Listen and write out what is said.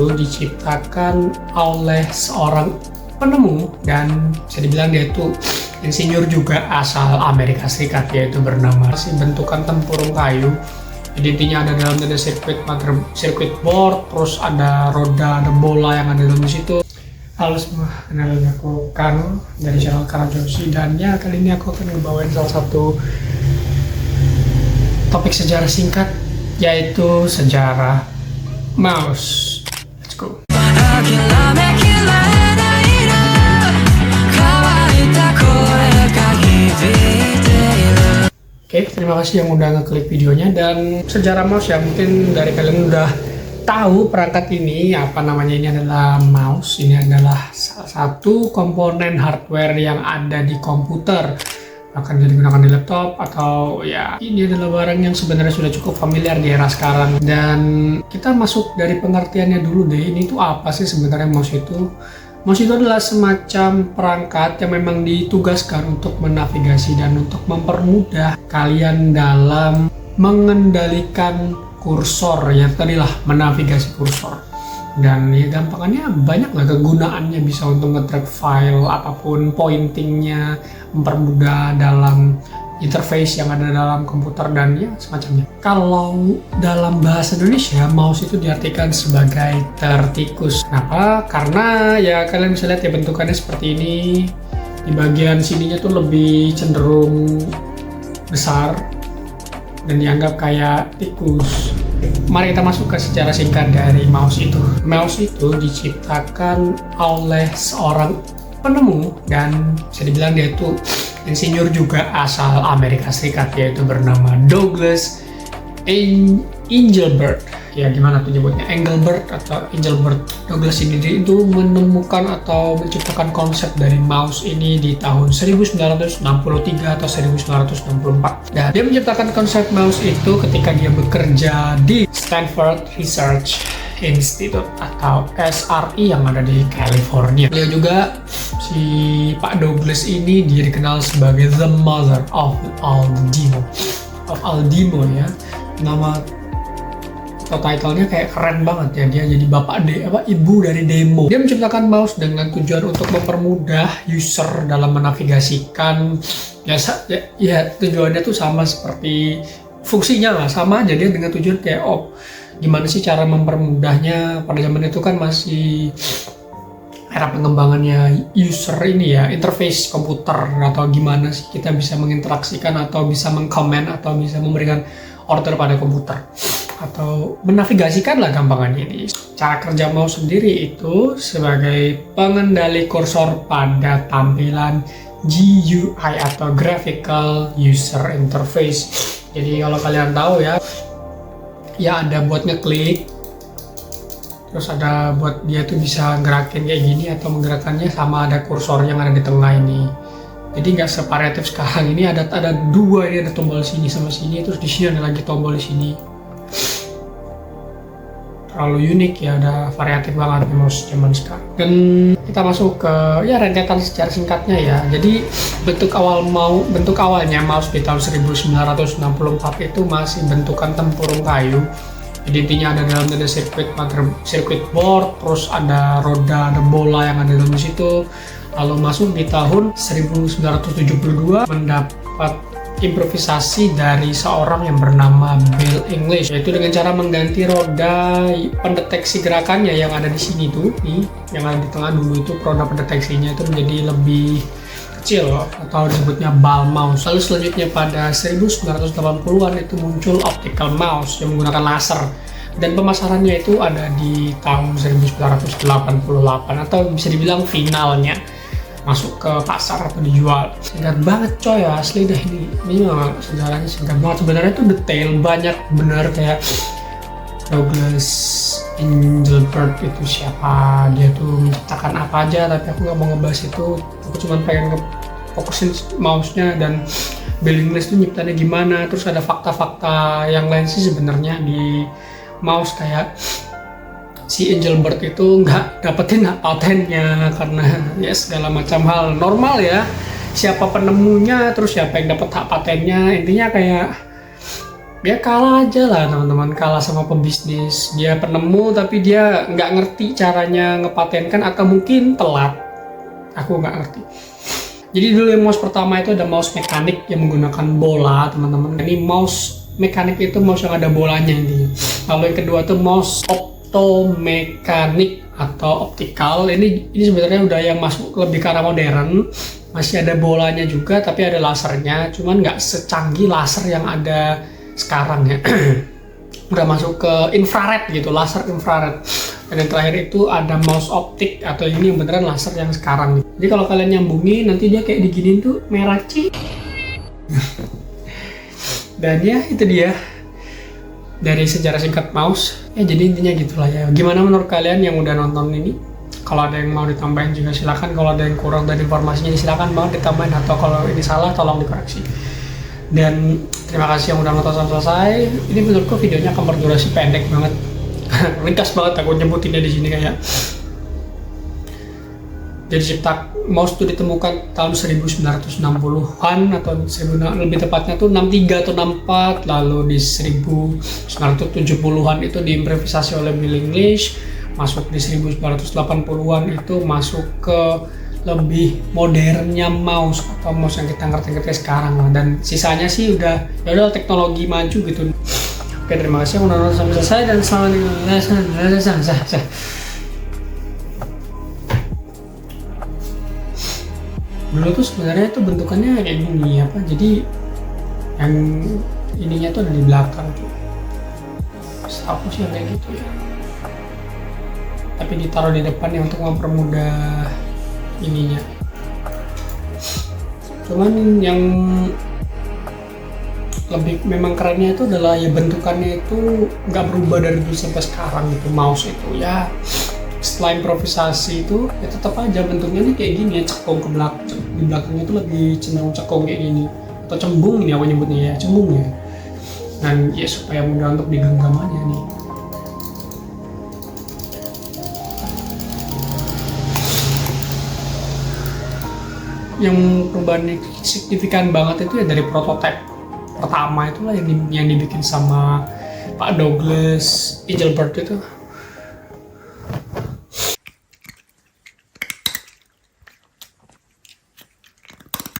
itu diciptakan oleh seorang penemu dan bisa dibilang dia itu insinyur juga asal Amerika Serikat, yaitu bernama bentukan tempurung kayu. Jadi intinya ada dalamnya ada circuit board, terus ada roda, ada bola yang ada dalam situ. Halo semua, kenalin aku Kano dari channel Karajoshi, dan ya kali ini aku akan ngebawain salah satu topik sejarah singkat, yaitu sejarah mouse. Let's go. Oke, terima kasih yang udah ngeklik videonya. Dan sejarah mouse ya, mungkin dari kalian udah tahu perangkat ini apa namanya. Ini adalah mouse. Ini adalah salah satu komponen hardware yang ada di komputer, akan digunakan di laptop, atau ya ini adalah barang yang sebenarnya sudah cukup familiar di era sekarang. Dan kita masuk dari pengertiannya dulu deh. Ini tuh apa sih sebenarnya mouse itu? Mouse itu adalah semacam perangkat yang memang ditugaskan untuk menavigasi dan untuk mempermudah kalian dalam mengendalikan kursor, ya tadilah menavigasi kursor. Dan ya gampangannya banyak lah kegunaannya, bisa untuk nge-track file apapun, pointingnya, mempermudah dalam interface yang ada dalam komputer dan ya semacamnya. Kalau dalam bahasa Indonesia, mouse itu diartikan sebagai tertikus. Kenapa? Karena ya kalian bisa lihat ya bentukannya seperti ini. Di bagian sininya tuh lebih cenderung besar dan dianggap kayak tikus. Mari kita masuk ke sejarah singkat dari mouse itu. Mouse itu diciptakan oleh seorang penemu dan bisa dibilang dia itu insinyur juga asal Amerika Serikat, yaitu bernama Douglas Engelbart. Ya gimana tuh nyebutnya, Engelbart atau Engelbart. Douglas ini itu menemukan atau menciptakan konsep dari mouse ini di tahun 1963 atau 1964. Dan dia menciptakan konsep mouse itu ketika dia bekerja di Stanford Research Institute atau SRI yang ada di California. Beliau juga, si Pak Douglas ini, dia dikenal sebagai the mother of Aldimo ya. Nama atau title-nya kayak keren banget ya, dia jadi ibu dari demo. Dia menciptakan mouse dengan tujuan untuk mempermudah user dalam menavigasikan ya tujuannya tuh sama seperti fungsinya lah, sama aja dia dengan tujuan kayak gimana sih cara mempermudahnya. Pada zaman itu kan masih era pengembangannya user ini ya, interface komputer, atau gimana sih kita bisa menginteraksikan atau bisa mengkomen atau bisa memberikan order pada komputer atau menavigasikan lah gampangannya ini. Cara kerja mouse sendiri itu sebagai pengendali kursor pada tampilan GUI atau Graphical User Interface. Jadi kalau kalian tahu ya ada buat ngeklik, terus ada buat dia tuh bisa gerakin kayak gini atau menggerakkannya, sama ada kursor yang ada di tengah ini. Jadi nggak separatif sekarang ini, ada dua, ini ada tombol sini sama sini, terus di sini ada lagi tombol di sini. Terlalu unik ya, ada variatif banget di mouse zaman sekarang. Dan kita masuk ke ya rentetan sejarah singkatnya ya. Jadi bentuk awalnya mouse di tahun 1964 itu masih bentukan tempurung kayu. Jadi intinya ada dalamnya ada circuit board, terus ada roda, ada bola yang ada dalam situ. Lalu masuk di tahun 1972 mendapat improvisasi dari seorang yang bernama Bill English, yaitu dengan cara mengganti roda pendeteksi gerakannya yang ada di sini tuh, yang ada di tengah dulu itu roda pendeteksinya itu menjadi lebih kecil atau disebutnya ball mouse. Lalu selanjutnya pada 1980-an itu muncul optical mouse yang menggunakan laser, dan pemasarannya itu ada di tahun 1988 atau bisa dibilang finalnya masuk ke pasar atau dijual. Singkat banget coy, asli dah ini memang sejarahnya singkat banget. Sebenarnya itu detail banyak bener, kayak Douglas Engelbart itu siapa, dia tuh menciptakan apa aja, tapi aku nggak mau ngebahas itu. Aku cuma pengen fokusin mouse-nya dan Bill English tuh nyiptanya gimana. Terus ada fakta-fakta yang lain sih sebenarnya di mouse, kayak si Engelbart itu nggak dapetin hak patennya karena ya segala macam hal normal ya, siapa penemunya, terus siapa yang dapat hak patennya, intinya kayak dia kalah aja lah teman-teman, kalah sama pebisnis. Dia penemu tapi dia nggak ngerti caranya ngepatenkan, atau mungkin telat, aku nggak ngerti. Jadi dulu yang mouse pertama itu ada mouse mekanik yang menggunakan bola teman-teman. Ini mouse mekanik itu mouse yang ada bolanya intinya. Lalu yang kedua tuh mouse optomekanik atau optikal. Ini sebenarnya udah yang masuk lebih ke arah modern. Masih ada bolanya juga tapi ada lasernya, cuman nggak secanggih laser yang ada sekarang ya. Udah masuk ke infrared gitu, laser infrared. Dan yang terakhir itu ada mouse optik, atau ini yang beneran laser yang sekarang. Jadi kalau kalian nyambungin nanti dia kayak diginin tuh merah cik. Dan ya itu dia dari sejarah singkat mouse. Ya jadi intinya gitulah ya. Gimana menurut kalian yang udah nonton ini? Kalau ada yang mau ditambahin juga silakan. Kalau ada yang kurang dari informasinya silakan banget ditambahin, atau kalau ini salah tolong dikoreksi. Dan terima kasih yang udah nonton sampai selesai. Ini menurutku videonya akan berdurasi pendek banget. Ringkas banget aku nyebutinnya di sini kayak. Jadi cipta mouse itu ditemukan tahun 1960-an atau lebih tepatnya tuh 63 atau 64, lalu di 1970-an itu diimprovisasi oleh Bill English, masuk di 1980-an itu masuk ke lebih modernnya mouse atau mouse yang kita ngerti sekarang lah. Dan sisanya sih udah teknologi maju gitu. Oke, terima kasih udah nonton sampai selesai dan selamat tinggal. Dulu tuh sebenarnya itu bentukannya kayak gini apa, jadi yang ininya tuh ada di belakang tuh, setahu sih kayak gitu ya, tapi ditaruh di depannya untuk mempermudah ininya. Cuman yang lebih memang kerennya itu adalah ya bentukannya itu nggak berubah dari dulu sampai sekarang gitu. Mouse itu ya setelah improvisasi itu ya tetap aja bentuknya nih kayak gini ya, cekung ke belakang, di belakangnya itu lebih cenderung cekung kayak gini, atau cembung ini aku nyebutnya ya, cembung ya. Dan ya supaya mudah untuk digenggam aja nih. Yang perubahan signifikan banget itu ya dari prototipe pertama itulah yang dibikin sama Pak Douglas Engelbart itu.